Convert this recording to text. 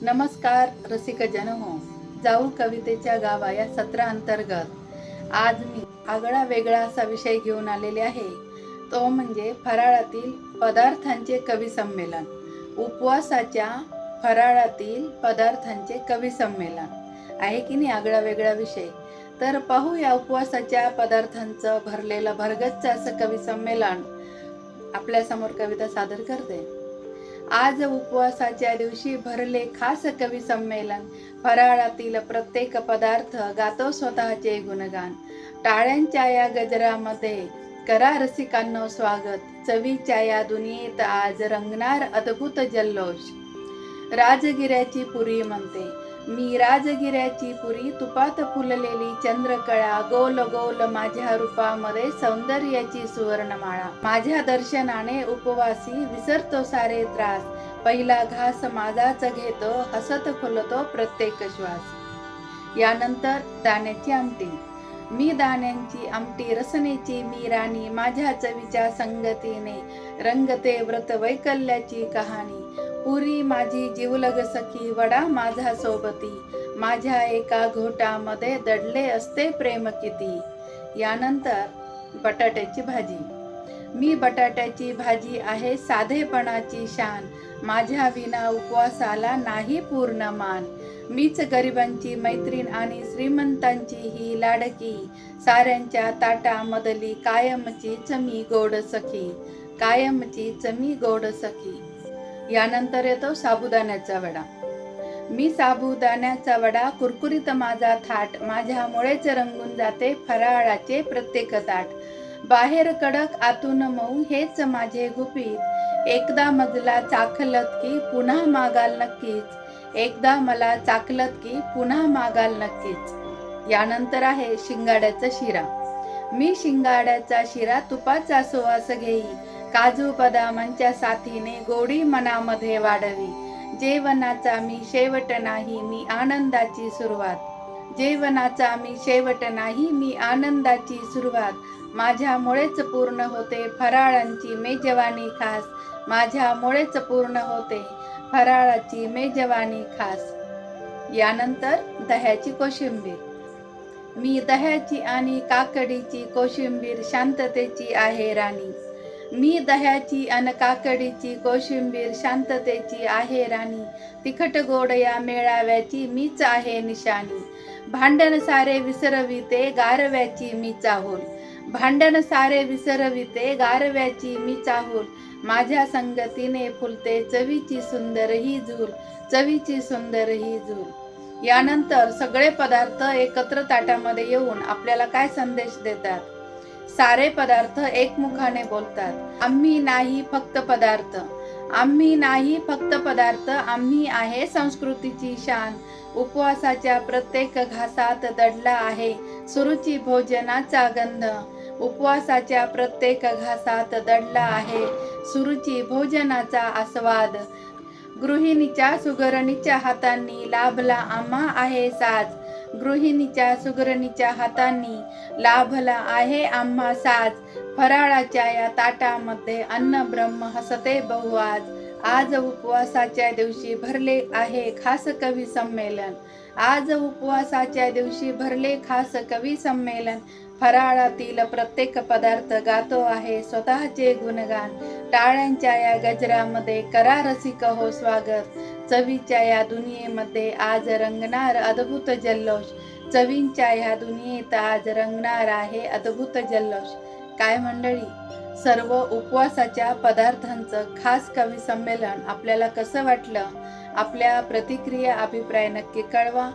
नमस्कार रसिक जन हो. जाऊ कवितेच्या गावा या सत्राअंतर्गत आज मी आगळा वेगळा असा विषय घेऊन आलेले आहे. तो म्हणजे फराळातील पदार्थांचे कवी संमेलन. उपवासाच्या फराळातील पदार्थांचे कवी संमेलन आहे की नाही आगळा वेगळा विषय. तर पाहू या उपवासाच्या पदार्थांचं भरलेलं भरगच्च असं कवी संमेलन आपल्यासमोर कविता सादर करते. आज उपवासाच्या दिवशी भरले खास कवी संमेलन. फराळातील प्रत्येक पदार्थ गातो स्वतःचे गुणगान. टाळ्यांच्या या गजरामध्ये करा रसिकांनो स्वागत. चवीच्या या दुनियेत आज रंगणार अद्भुत जल्लोष. राजगिऱ्याची पुरी म्हणते मी, राजगिऱ्याची पुरी, तुपात फुललेली चंद्रकळा, गोल गोल माझ्या रूपामध्ये सौंदर्याची सुवर्णमाळा. माझ्या दर्शनाने उपवासी विसरतो सारे त्रास. पहिला घास माझाच घेतो, हसत फुलतो प्रत्येक श्वास. यानंतर दाण्याची आमटी. मी दाण्यांची आमटी, रसनेची मी राणी, माझ्या चवीच्या संगतीने रंगते व्रत वैकल्याची कहाणी. पुरी माझी जीवलग सखी, वडा माझा सोबती, माझ्या एका घोटामध्ये दडले असते प्रेम किती. यानंतर बटाट्याची भाजी. मी बटाट्याची भाजी आहे साधेपणाची शान, माझ्या विना उपवासाला नाही पूर्ण मान. मीच गरिबांची मैत्रीण आणि श्रीमंतांची ही लाडकी, साऱ्यांच्या ताटामधली कायमचीच मी गोड सखी, कायमचीच मी गोड सखी. यानंतर येतो साबुदाण्याचा वडा. मी साबुदाण्याचा वडा, कुरकुरीत माझा थाट, माझ्यामुळेच रंगून जाते फराळाचे प्रत्येक ताट. बाहेर कडक आतून मऊ हेच माझे गुपित, एकदा मजला चाखलत की पुन्हा मागाल नक्कीच, एकदा मला चाखलत की पुन्हा मागाल नक्कीच. यानंतर आहे शिंगाड्याचा शिरा. मी शिंगाड्याचा शिरा तुपाचा सुवास घेई, काजू बदामांच्या साथीने गोडी मनामध्ये वाढवी. जेवणाचा मी शेवट नाही, मी आनंदाची सुरुवात, जेवणाचा मी शेवट नाही, मी आनंदाची सुरुवात. माझ्यामुळेच पूर्ण होते फराळांची मेजवानी खास, माझ्यामुळेच पूर्ण होते फराळाची मेजवानी खास. यानंतर दह्याची कोशिंबीर. मी दह्याची आणि काकडीची कोशिंबीर, शांततेची आहे राणी. मी दह्याची आणि काकडीची कोशिंबीर, शांततेची आहे राणी. तिखट गोड या मेळाव्याची मीच आहे निशाणी. भांडण सारे विसरविते गारव्याची मी चाहूल, भांडण सारे विसरविते गारव्याची मी चाहूल. माझ्या संगतीने फुलते चवीची सुंदर ही झूल, चवीची सुंदर ही झूल. यानंतर सगळे पदार्थ एकत्र ताटामध्ये येऊन आपल्याला काय संदेश देतात. सारे पदार्थ एकमुखाने बोलतात, आम्ही नाही फक्त पदार्थ, आम्ही नाही फक्त पदार्थ, आम्ही आहे संस्कृतीची शान. उपवासाच्या प्रत्येक घासात दडला आहे सुरुची भोजनाचा गंध, उपवासाच्या प्रत्येक घासात दडला आहे सुरुची भोजनाचा आस्वाद. गृहिणीच्या सुगरणीच्या हातांनी लाभला आम्हा आहे साज, गृहिणीच्या सुगरणीच्या हातांनी लाभला आहे आम्हा साज. फराळाच्या या ताटामध्ये अन्न ब्रह्म हसते बहुआज. आज उपवासाच्या दिवशी भरले आहे खास कवी संमेलन, आज उपवासाच्या दिवशी भरले खास कवी संमेलन. फराळातील प्रत्येक पदार्थ गातो आहे स्वतःचे गुणगान. टाळ्यांच्या या गजरामध्ये करा रसिक हो स्वागत. चवीच्या या दुनियेमध्ये आज रंगणार अद्भुत जल्लोष, चवींच्या या दुनियेत आज रंगणार आहे अद्भुत जल्लोष. काय मंडळी, सर्व उपवासाच्या पदार्थांचं खास कवी संमेलन आपल्याला कसं वाटलं? आपल्या प्रतिक्रिया अभिप्राय नक्की कळवा.